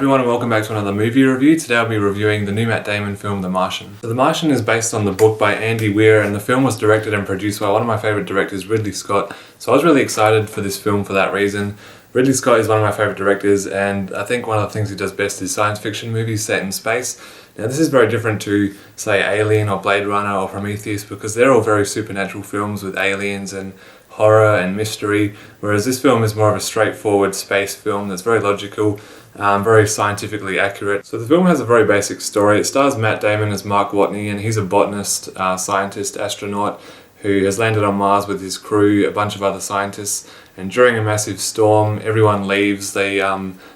everyone and welcome back to another movie review. Today I'll be reviewing the new Matt Damon film, The Martian. So The Martian is based on the book by Andy Weir, and the film was directed and produced by one of my favourite directors, Ridley Scott. So I was really excited for this film for that reason. Ridley Scott is one of my favourite directors, and I think one of the things he does best is science fiction movies set in space. Now this is very different to, say, Alien or Blade Runner or Prometheus, because they're all very supernatural films with aliens and horror and mystery, whereas this film is more of a straightforward space film that's very logical, very scientifically accurate. So the film has a very basic story. It stars Matt Damon as Mark Watney, and he's a botanist, scientist, astronaut who has landed on Mars with his crew, a bunch of other scientists, and during a massive storm everyone leaves. They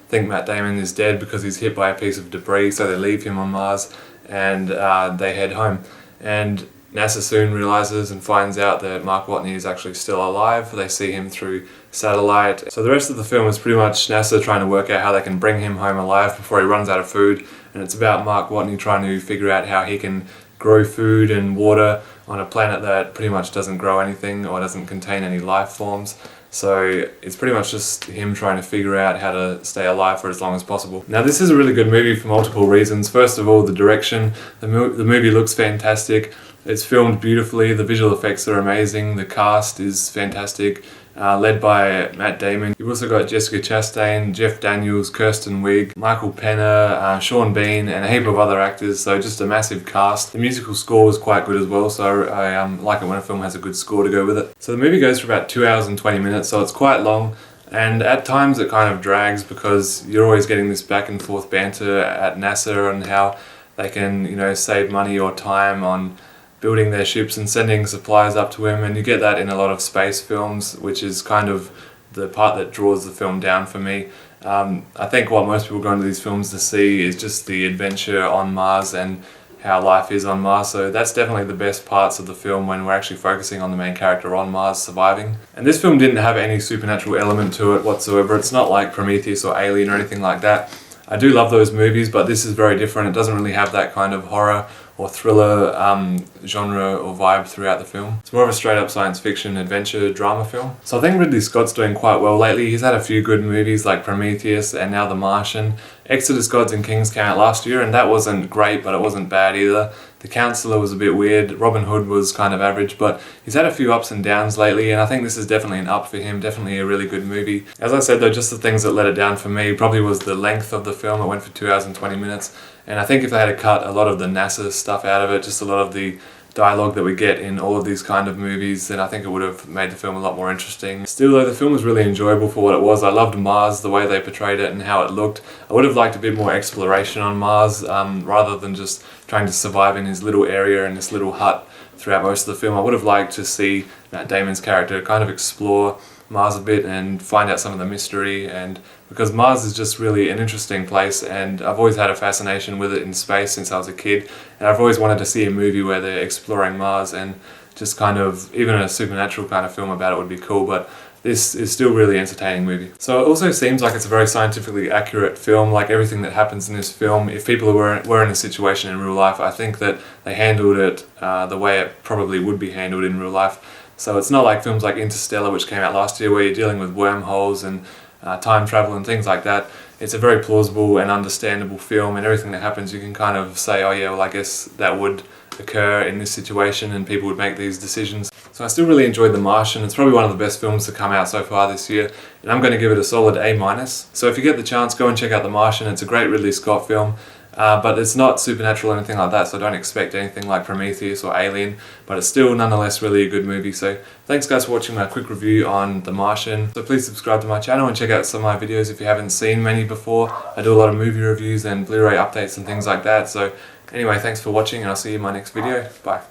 think Matt Damon is dead because he's hit by a piece of debris, so they leave him on Mars and they head home. And NASA soon realizes and finds out that Mark Watney is actually still alive. They see him through satellite. So the rest of the film is pretty much NASA trying to work out how they can bring him home alive before he runs out of food. And it's about Mark Watney trying to figure out how he can grow food and water on a planet that pretty much doesn't grow anything or doesn't contain any life forms. So it's pretty much just him trying to figure out how to stay alive for as long as possible. Now this is a really good movie for multiple reasons. First of all, the direction. The movie looks fantastic. It's filmed beautifully, the visual effects are amazing, the cast is fantastic, led by Matt Damon. You've also got Jessica Chastain, Jeff Daniels, Kristen, Wiig, Michael Peña, Sean Bean, and a heap of other actors, so just a massive cast. The musical score was quite good as well, so I like it when a film has a good score to go with it. So the movie goes for about 2 hours and 20 minutes, so it's quite long, and at times it kind of drags because you're always getting this back and forth banter at NASA and how they can, save money or time on building their ships and sending supplies up to him, and you get that in a lot of space films, which is kind of the part that draws the film down for me. I think what most people go into these films to see is just the adventure on Mars and how life is on Mars, so that's definitely the best parts of the film when we're actually focusing on the main character on Mars surviving. And this film didn't have any supernatural element to it whatsoever. It's not like Prometheus or Alien or anything like that. I do love those movies, but this is very different. It doesn't really have that kind of horror or thriller genre or vibe throughout the film. It's more of a straight up science fiction adventure drama film. So I think Ridley Scott's doing quite well lately. He's had a few good movies like Prometheus and now The Martian. Exodus: Gods and Kings came out last year and that wasn't great, but it wasn't bad either. The Counselor was a bit weird. Robin Hood was kind of average, but he's had a few ups and downs lately, and I think this is definitely an up for him, definitely a really good movie. As I said though, just the things that let it down for me probably was the length of the film. It went for 2 hours and 20 minutes, and I think if they had cut a lot of the NASA stuff out of it, just a lot of the dialogue that we get in all of these kind of movies, then I think it would have made the film a lot more interesting. Still though, the film was really enjoyable for what it was. I loved Mars, the way they portrayed it and how it looked. I would have liked a bit more exploration on Mars, rather than just trying to survive in his little area in this little hut throughout most of the film. I would have liked to see Matt Damon's character kind of explore Mars a bit and find out some of the mystery, and because Mars is just really an interesting place, and I've always had a fascination with it in space since I was a kid, and I've always wanted to see a movie where they're exploring Mars, and just kind of even a supernatural kind of film about it would be cool, but this is still a really entertaining movie. So it also seems like it's a very scientifically accurate film. Like everything that happens in this film, if people were in a situation in real life, I think that they handled it the way it probably would be handled in real life. So it's not like films like Interstellar, which came out last year, where you're dealing with wormholes and time travel and things like that. It's a very plausible and understandable film, and everything that happens you can kind of say, oh yeah, well I guess that would occur in this situation and people would make these decisions. So I still really enjoyed The Martian. It's probably one of the best films to come out so far this year, and I'm going to give it a solid A-. So if you get the chance, go and check out The Martian. It's a great Ridley Scott film. But it's not supernatural or anything like that, so don't expect anything like Prometheus or Alien, but it's still nonetheless really a good movie. So thanks guys for watching my quick review on The Martian. So please subscribe to my channel and check out some of my videos if you haven't seen many before. I do a lot of movie reviews and Blu-ray updates and things like that. So anyway, thanks for watching, and I'll see you in my next video. Bye.